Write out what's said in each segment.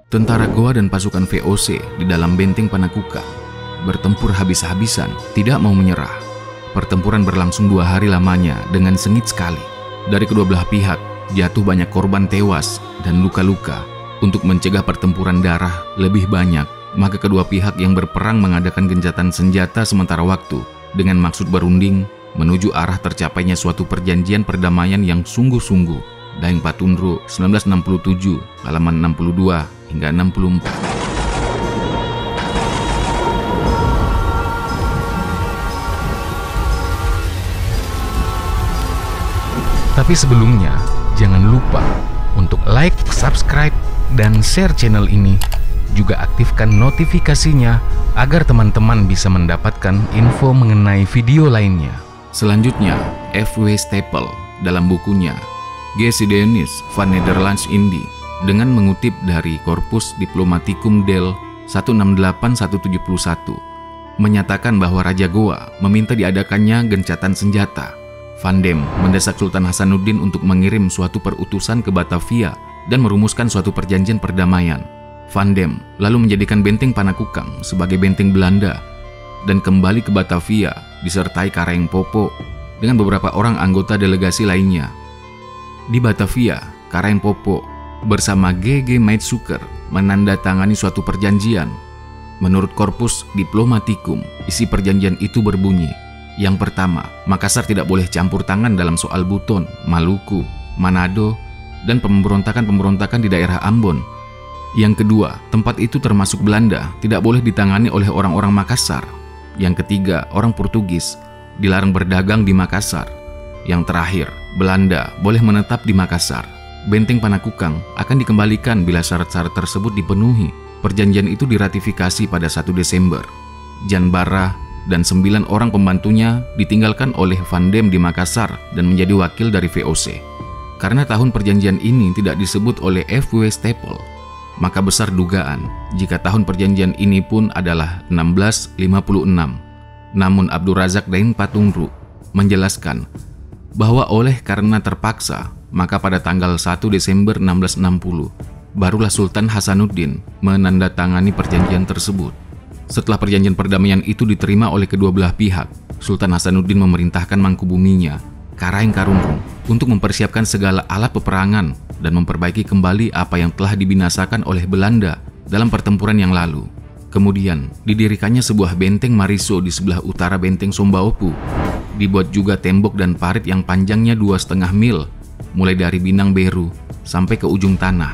Tentara Goa dan pasukan VOC di dalam benteng Panakukang bertempur habis-habisan, tidak mau menyerah. Pertempuran berlangsung 2 hari lamanya dengan sengit sekali. Dari kedua belah pihak jatuh banyak korban tewas dan luka-luka. Untuk mencegah pertempuran darah lebih banyak, maka kedua pihak yang berperang mengadakan gencatan senjata sementara waktu dengan maksud berunding menuju arah tercapainya suatu perjanjian perdamaian yang sungguh-sungguh. Daeng Patundro 1967, halaman 62 hingga 64. Tapi sebelumnya, jangan lupa untuk like, subscribe, dan share channel ini. Juga aktifkan notifikasinya agar teman-teman bisa mendapatkan info mengenai video lainnya. Selanjutnya, F.W. Staple dalam bukunya Geschiedenis van Nederlands-Indië dengan mengutip dari Corpus Diplomaticum Del 168171 menyatakan bahwa Raja Goa meminta diadakannya gencatan senjata. Van Dam mendesak Sultan Hasanuddin untuk mengirim suatu perutusan ke Batavia dan merumuskan suatu perjanjian perdamaian. Van Dam lalu menjadikan benteng Panakukang sebagai benteng Belanda dan kembali ke Batavia disertai Kareng Popo dengan beberapa orang anggota delegasi lainnya. Di Batavia, Kareng Popo bersama G.G. Maetsukker menandatangani suatu perjanjian. Menurut Corpus Diplomaticum, isi perjanjian itu berbunyi, yang pertama, Makassar tidak boleh campur tangan dalam soal Buton, Maluku, Manado, dan pemberontakan-pemberontakan di daerah Ambon. Yang kedua, tempat itu termasuk Belanda, tidak boleh ditangani oleh orang-orang Makassar. Yang ketiga, orang Portugis dilarang berdagang di Makassar. Yang terakhir, Belanda boleh menetap di Makassar. Benteng Panakukang akan dikembalikan bila syarat-syarat tersebut dipenuhi. Perjanjian itu diratifikasi pada 1 Desember. Jan Barra dan 9 orang pembantunya ditinggalkan oleh Van Dam di Makassar dan menjadi wakil dari VOC. Karena tahun perjanjian ini tidak disebut oleh F.W. Staple, maka besar dugaan jika tahun perjanjian ini pun adalah 1656. Namun Abdul Razak Daeng Patundro menjelaskan bahwa oleh karena terpaksa, maka pada tanggal 1 Desember 1660, barulah Sultan Hasanuddin menandatangani perjanjian tersebut. Setelah perjanjian perdamaian itu diterima oleh kedua belah pihak, Sultan Hasanuddin memerintahkan mangkubuminya, Kareng Karunrung, untuk mempersiapkan segala alat peperangan dan memperbaiki kembali apa yang telah dibinasakan oleh Belanda dalam pertempuran yang lalu. Kemudian, didirikannya sebuah benteng Mariso di sebelah utara benteng Sombaopu. Dibuat juga tembok dan parit yang panjangnya 2,5 mil, mulai dari Binang Beru sampai ke ujung tanah.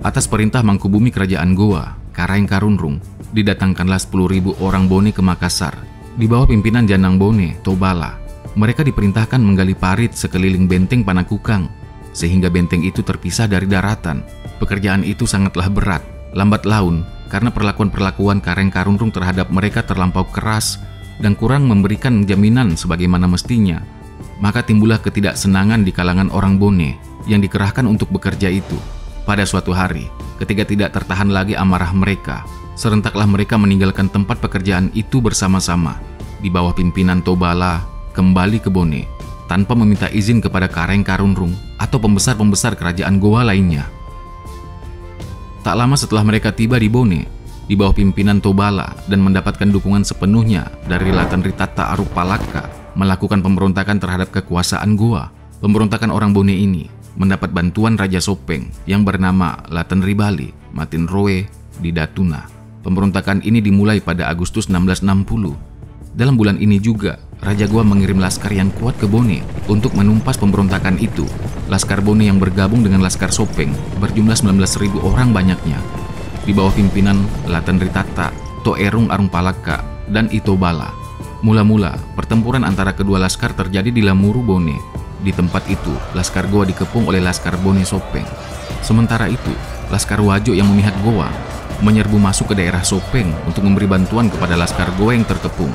Atas perintah Mangkubumi Kerajaan Goa, Kareng Karunrung, didatangkanlah 10.000 orang Bone ke Makassar. Di bawah pimpinan Janang Bone, Tobala, mereka diperintahkan menggali parit sekeliling benteng Panakukang, sehingga benteng itu terpisah dari daratan. Pekerjaan itu sangatlah berat, lambat laun, karena perlakuan-perlakuan Kareng Karunrung terhadap mereka terlampau keras dan kurang memberikan jaminan sebagaimana mestinya. Maka timbullah ketidaksenangan di kalangan orang Bone yang dikerahkan untuk bekerja itu. Pada suatu hari, ketika tidak tertahan lagi amarah mereka, serentaklah mereka meninggalkan tempat pekerjaan itu bersama-sama di bawah pimpinan Tobala kembali ke Bone tanpa meminta izin kepada Kareng Karunrung atau pembesar-pembesar kerajaan Goa lainnya. Tak lama setelah mereka tiba di Bone, di bawah pimpinan Tobala dan mendapatkan dukungan sepenuhnya dari Latan Ritata Arupalaka melakukan pemberontakan terhadap kekuasaan Goa. Pemberontakan orang Bone ini mendapat bantuan Raja Sopeng yang bernama Latan Ribali Matin Roe di Datuna. Pemberontakan ini dimulai pada Agustus 1660. Dalam bulan ini juga, Raja Goa mengirim laskar yang kuat ke Bone untuk menumpas pemberontakan itu. Laskar Bone yang bergabung dengan Laskar Sopeng berjumlah 19.000 orang banyaknya. Di bawah pimpinan Latan Ritata, Toerung Arungpalaka, dan Itobala. Mula-mula, pertempuran antara kedua laskar terjadi di Lamuru Bone. Di tempat itu, Laskar Goa dikepung oleh Laskar Bone Sopeng. Sementara itu, Laskar Wajo yang memihak Goa menyerbu masuk ke daerah Sopeng untuk memberi bantuan kepada Laskar Goa yang terkepung.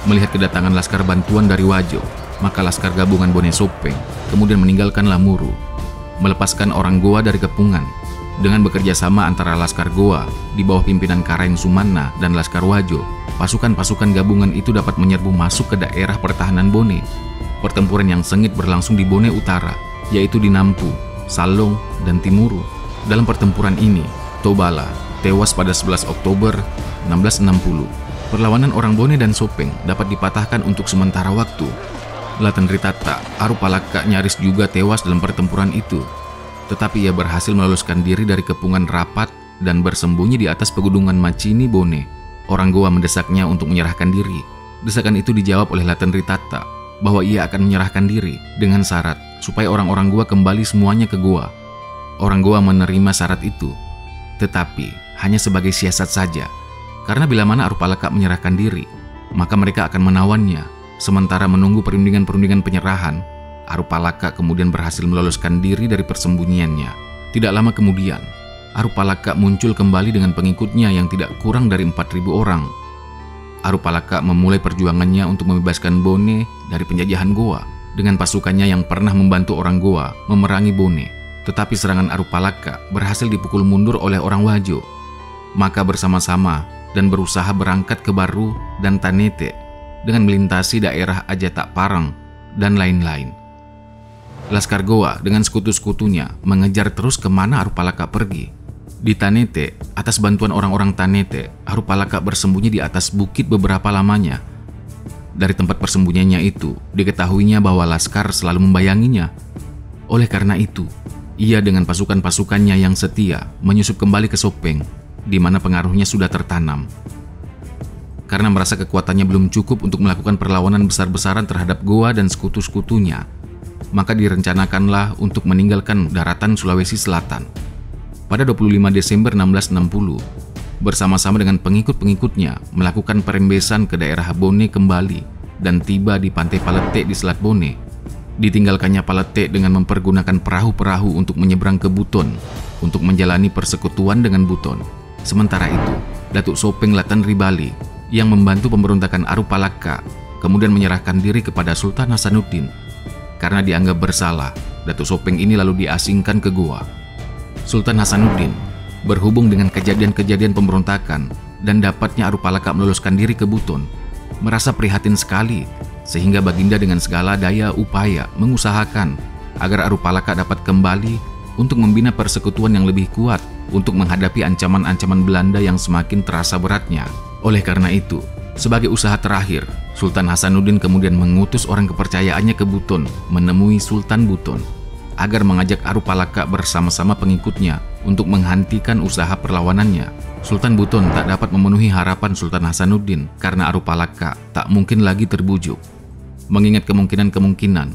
Melihat kedatangan laskar bantuan dari Wajo, maka laskar gabungan Bone Sopeng kemudian meninggalkan Lamuru, melepaskan orang Goa dari kepungan. Dengan bekerja sama antara Laskar Goa di bawah pimpinan Kareng Sumanna dan Laskar Wajo, pasukan-pasukan gabungan itu dapat menyerbu masuk ke daerah pertahanan Bone. Pertempuran yang sengit berlangsung di Bone Utara, yaitu di Nampu, Salong, dan Timuru. Dalam pertempuran ini, Tobala tewas pada 11 Oktober 1660. Perlawanan orang Bone dan Sopeng dapat dipatahkan untuk sementara waktu. Latenritata Arupalaka nyaris juga tewas dalam pertempuran itu, tetapi ia berhasil meloloskan diri dari kepungan rapat dan bersembunyi di atas pegunungan Macini Bone. Orang Goa mendesaknya untuk menyerahkan diri. Desakan itu dijawab oleh Latenritata bahwa ia akan menyerahkan diri dengan syarat supaya orang-orang Goa kembali semuanya ke Goa. Orang Goa menerima syarat itu, tetapi hanya sebagai siasat saja, karena bila mana Arupalaka menyerahkan diri, maka mereka akan menawannya. Sementara menunggu perundingan-perundingan penyerahan, Arupalaka kemudian berhasil meloloskan diri dari persembunyiannya. Tidak lama kemudian, Arupalaka muncul kembali dengan pengikutnya yang tidak kurang dari 4.000 orang. Arupalaka memulai perjuangannya untuk membebaskan Bone dari penjajahan Goa dengan pasukannya yang pernah membantu orang Goa memerangi Bone. Tetapi serangan Arupalaka berhasil dipukul mundur oleh orang Wajo. Maka bersama-sama dan berusaha berangkat ke Baru dan Tanete dengan melintasi daerah Ajatak Parang dan lain-lain. Laskar Goa dengan sekutu-sekutunya mengejar terus kemana Arupalaka pergi. Di Tanete, atas bantuan orang-orang Tanete, Arupalaka bersembunyi di atas bukit beberapa lamanya. Dari tempat persembunyiannya itu, diketahuinya bahwa Laskar selalu membayanginya. Oleh karena itu, ia dengan pasukan-pasukannya yang setia menyusup kembali ke Sopeng, di mana pengaruhnya sudah tertanam. Karena merasa kekuatannya belum cukup untuk melakukan perlawanan besar-besaran terhadap Goa dan sekutu-sekutunya, maka direncanakanlah untuk meninggalkan daratan Sulawesi Selatan. Pada 25 Desember 1660, bersama-sama dengan pengikut-pengikutnya melakukan perembesan ke daerah Bone kembali dan tiba di pantai Palete di Selat Bone. Ditinggalkannya Palete dengan mempergunakan perahu-perahu untuk menyeberang ke Buton untuk menjalani persekutuan dengan Buton. Sementara itu, Datuk Sopeng Latenribali yang membantu pemberontakan Arupalaka kemudian menyerahkan diri kepada Sultan Hasanuddin. Karena dianggap bersalah, Datuk Sopeng ini lalu diasingkan ke Goa. Sultan Hasanuddin berhubung dengan kejadian-kejadian pemberontakan dan dapatnya Arupalaka meloloskan diri ke Buton, merasa prihatin sekali, sehingga Baginda dengan segala daya upaya mengusahakan agar Arupalaka dapat kembali untuk membina persekutuan yang lebih kuat untuk menghadapi ancaman-ancaman Belanda yang semakin terasa beratnya. Oleh karena itu, sebagai usaha terakhir, Sultan Hasanuddin kemudian mengutus orang kepercayaannya ke Buton menemui Sultan Buton agar mengajak Arupalaka bersama-sama pengikutnya untuk menghentikan usaha perlawanannya. Sultan Buton tak dapat memenuhi harapan Sultan Hasanuddin karena Arupalaka tak mungkin lagi terbujuk. Mengingat kemungkinan-kemungkinan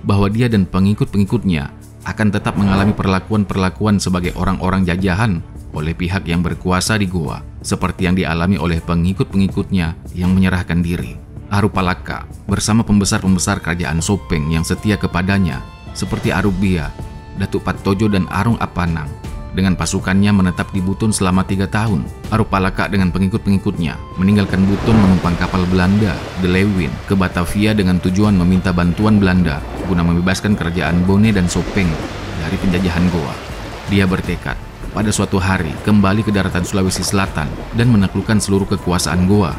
bahwa dia dan pengikut-pengikutnya akan tetap mengalami perlakuan-perlakuan sebagai orang-orang jajahan oleh pihak yang berkuasa di Goa, seperti yang dialami oleh pengikut-pengikutnya yang menyerahkan diri. Arupalaka bersama pembesar-pembesar kerajaan Sopeng yang setia kepadanya, seperti Arubia, Datuk Pattojo dan Arung Apanang, dengan pasukannya menetap di Buton selama 3 tahun. Arupalaka dengan pengikut-pengikutnya meninggalkan Buton menumpang kapal Belanda, The Lewin, ke Batavia dengan tujuan meminta bantuan Belanda guna membebaskan kerajaan Bone dan Sopeng dari penjajahan Goa. Dia bertekad pada suatu hari kembali ke daratan Sulawesi Selatan dan menaklukkan seluruh kekuasaan Goa.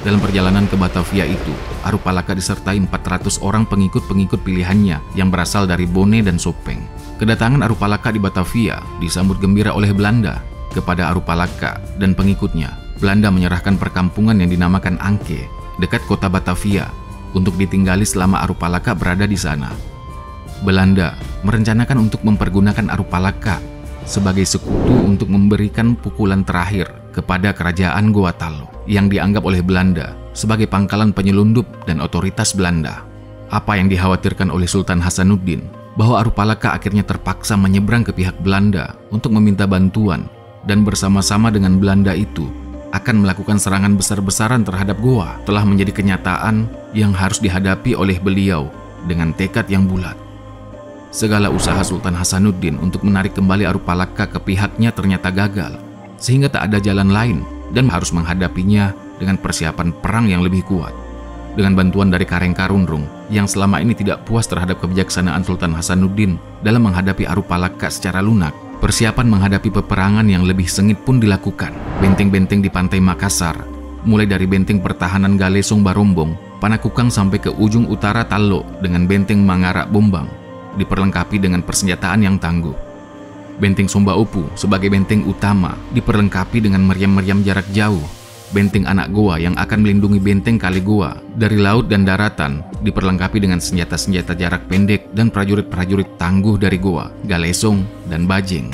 Dalam perjalanan ke Batavia itu, Arupalaka disertai 400 orang pengikut-pengikut pilihannya yang berasal dari Bone dan Sopeng. Kedatangan Arupalaka di Batavia disambut gembira oleh Belanda. Kepada Arupalaka dan pengikutnya, Belanda menyerahkan perkampungan yang dinamakan Angke dekat kota Batavia untuk ditinggali selama Arupalaka berada di sana. Belanda merencanakan untuk mempergunakan Arupalaka sebagai sekutu untuk memberikan pukulan terakhir kepada kerajaan Goa Talo yang dianggap oleh Belanda sebagai pangkalan penyelundup dan otoritas Belanda. Apa yang dikhawatirkan oleh Sultan Hasanuddin bahwa Arupalaka akhirnya terpaksa menyeberang ke pihak Belanda untuk meminta bantuan dan bersama-sama dengan Belanda itu akan melakukan serangan besar-besaran terhadap Goa telah menjadi kenyataan yang harus dihadapi oleh beliau dengan tekad yang bulat. Segala usaha Sultan Hasanuddin untuk menarik kembali Arupalaka ke pihaknya ternyata gagal, sehingga tak ada jalan lain dan harus menghadapinya dengan persiapan perang yang lebih kuat. Dengan bantuan dari Kareng Karunrung yang selama ini tidak puas terhadap kebijaksanaan Sultan Hasanuddin dalam menghadapi Arupalaka secara lunak, persiapan menghadapi peperangan yang lebih sengit pun dilakukan. Benteng-benteng di pantai Makassar, mulai dari benteng pertahanan Galesong Barombong Panakukang sampai ke ujung utara Tallo dengan benteng Mangara Bombang, diperlengkapi dengan persenjataan yang tangguh. Benteng Sombaopu sebagai benteng utama diperlengkapi dengan meriam-meriam jarak jauh. Benteng Anak Goa yang akan melindungi benteng Kali Goa dari laut dan daratan diperlengkapi dengan senjata-senjata jarak pendek dan prajurit-prajurit tangguh dari Goa, Galesong, dan Bajeng.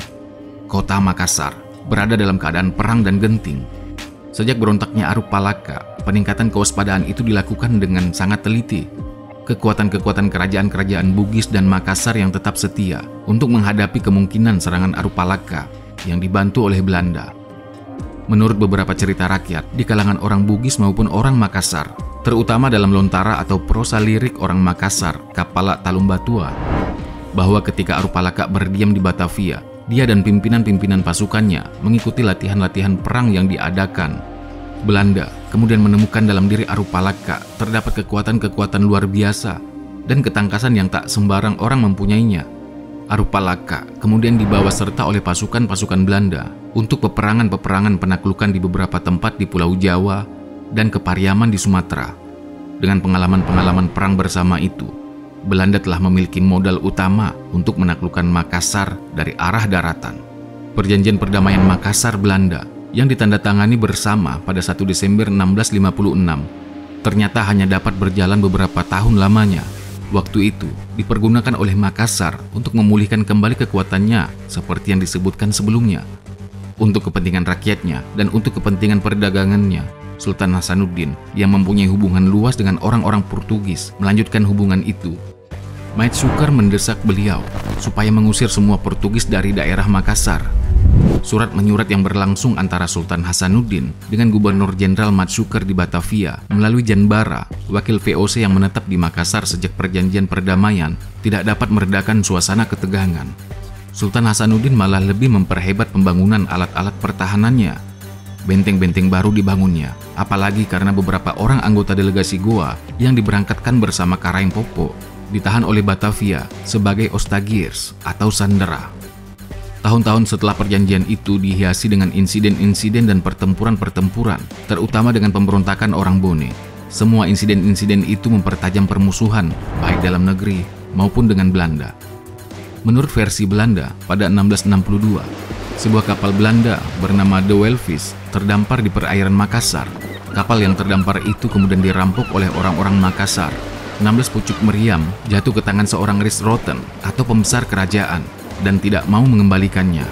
Kota Makassar berada dalam keadaan perang dan genting. Sejak berontaknya Aruk Palaka, peningkatan kewaspadaan itu dilakukan dengan sangat teliti. Kekuatan-kekuatan kerajaan-kerajaan Bugis dan Makassar yang tetap setia untuk menghadapi kemungkinan serangan Aruk Palaka yang dibantu oleh Belanda. Menurut beberapa cerita rakyat di kalangan orang Bugis maupun orang Makassar, terutama dalam lontara atau prosa lirik orang Makassar, Kapala Talumbatua, bahwa ketika Aruk Palaka berdiam di Batavia, dia dan pimpinan-pimpinan pasukannya mengikuti latihan-latihan perang yang diadakan. Belanda kemudian menemukan dalam diri Aruk Palaka terdapat kekuatan-kekuatan luar biasa dan ketangkasan yang tak sembarang orang mempunyainya. Aruk Palaka kemudian dibawa serta oleh pasukan-pasukan Belanda untuk peperangan-peperangan penaklukan di beberapa tempat di Pulau Jawa dan kepariaman di Sumatera. Dengan pengalaman-pengalaman perang bersama itu, Belanda telah memiliki modal utama untuk menaklukkan Makassar dari arah daratan. Perjanjian perdamaian Makassar-Belanda yang ditandatangani bersama pada 1 Desember 1656 ternyata hanya dapat berjalan beberapa tahun lamanya. Waktu itu dipergunakan oleh Makassar untuk memulihkan kembali kekuatannya seperti yang disebutkan sebelumnya. Untuk kepentingan rakyatnya dan untuk kepentingan perdagangannya, Sultan Hasanuddin yang mempunyai hubungan luas dengan orang-orang Portugis melanjutkan hubungan itu. Maid Sukar mendesak beliau supaya mengusir semua Portugis dari daerah Makassar. Surat menyurat yang berlangsung antara Sultan Hasanuddin dengan Gubernur Jenderal Matsukar di Batavia melalui Janbara, wakil VOC yang menetap di Makassar sejak perjanjian perdamaian, tidak dapat meredakan suasana ketegangan. Sultan Hasanuddin malah lebih memperhebat pembangunan alat-alat pertahanannya. Benteng-benteng baru dibangunnya, apalagi karena beberapa orang anggota delegasi Goa yang diberangkatkan bersama Karaeng Popo ditahan oleh Batavia sebagai ostagirs atau sandera. Tahun-tahun setelah perjanjian itu dihiasi dengan insiden-insiden dan pertempuran-pertempuran, terutama dengan pemberontakan orang Bone. Semua insiden-insiden itu mempertajam permusuhan, baik dalam negeri maupun dengan Belanda. Menurut versi Belanda, pada 1662, sebuah kapal Belanda bernama De Welvis terdampar di perairan Makassar. Kapal yang terdampar itu kemudian dirampok oleh orang-orang Makassar. 16 pucuk meriam jatuh ke tangan seorang Rijksroten atau pembesar kerajaan dan tidak mau mengembalikannya.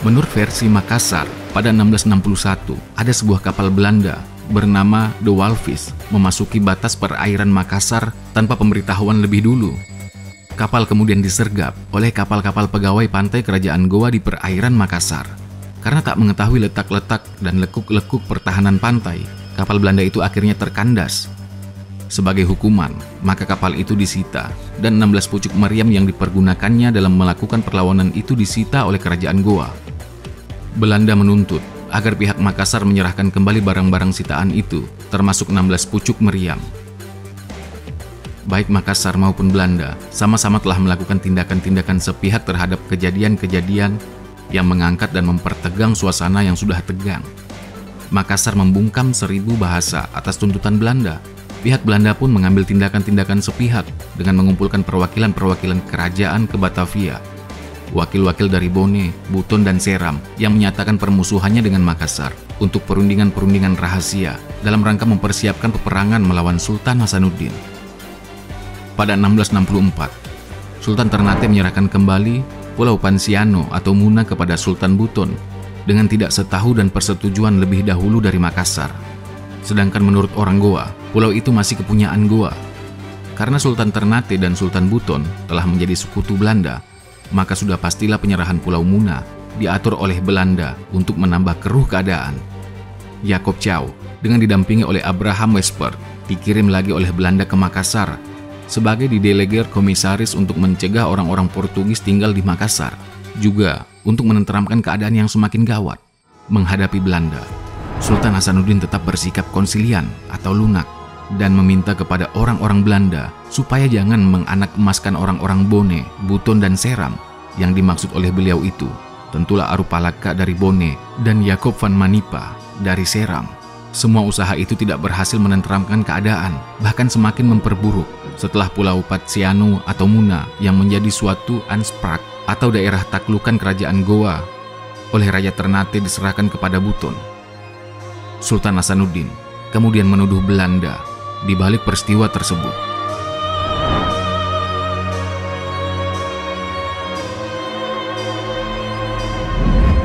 Menurut versi Makassar, pada 1661 ada sebuah kapal Belanda bernama De Walvis memasuki batas perairan Makassar tanpa pemberitahuan lebih dulu. Kapal kemudian disergap oleh kapal-kapal pegawai pantai kerajaan Goa di perairan Makassar. Karena tak mengetahui letak-letak dan lekuk-lekuk pertahanan pantai, kapal Belanda itu akhirnya terkandas. Sebagai hukuman, maka kapal itu disita dan 16 pucuk meriam yang dipergunakannya dalam melakukan perlawanan itu disita oleh kerajaan Goa. Belanda menuntut agar pihak Makassar menyerahkan kembali barang-barang sitaan itu, termasuk 16 pucuk meriam. Baik Makassar maupun Belanda sama-sama telah melakukan tindakan-tindakan sepihak terhadap kejadian-kejadian yang mengangkat dan mempertegang suasana yang sudah tegang. Makassar membungkam 1000 bahasa atas tuntutan Belanda. Pihak Belanda pun mengambil tindakan-tindakan sepihak dengan mengumpulkan perwakilan-perwakilan kerajaan ke Batavia. Wakil-wakil dari Bone, Buton, dan Seram yang menyatakan permusuhannya dengan Makassar untuk perundingan-perundingan rahasia dalam rangka mempersiapkan peperangan melawan Sultan Hasanuddin. Pada 1664, Sultan Ternate menyerahkan kembali Pulau Pansiano atau Muna kepada Sultan Buton dengan tidak setahu dan persetujuan lebih dahulu dari Makassar. Sedangkan menurut orang Goa, pulau itu masih kepunyaan Goa. Karena Sultan Ternate dan Sultan Buton telah menjadi sekutu Belanda, maka sudah pastilah penyerahan Pulau Muna diatur oleh Belanda untuk menambah keruh keadaan. Jacob Chau dengan didampingi oleh Abraham Wesper dikirim lagi oleh Belanda ke Makassar sebagai dideleger komisaris untuk mencegah orang-orang Portugis tinggal di Makassar, juga untuk menenteramkan keadaan yang semakin gawat menghadapi Belanda. Sultan Hasanuddin tetap bersikap konsilian atau lunak dan meminta kepada orang-orang Belanda supaya jangan menganak emaskan orang-orang Bone, Buton, dan Seram. Yang dimaksud oleh beliau itu tentulah Aruk Palaka dari Bone dan Jacob van Manipa dari Seram. Semua usaha itu tidak berhasil menenteramkan keadaan, bahkan semakin memperburuk setelah Pulau Patsianu atau Muna yang menjadi suatu Ansprak atau daerah taklukan kerajaan Goa oleh Raja Ternate diserahkan kepada Buton. Sultan Hasanuddin kemudian menuduh Belanda di balik peristiwa tersebut.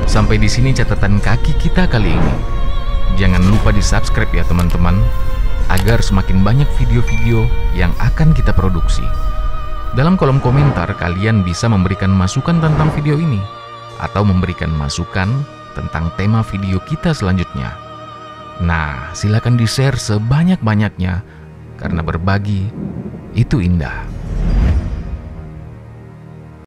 Sampai di sini catatan kaki kita kali ini. Jangan lupa di-subscribe ya teman-teman, agar semakin banyak video-video yang akan kita produksi. Dalam kolom komentar kalian bisa memberikan masukan tentang video ini, atau memberikan masukan tentang tema video kita selanjutnya. Nah, silakan di-share sebanyak-banyaknya, karena berbagi itu indah.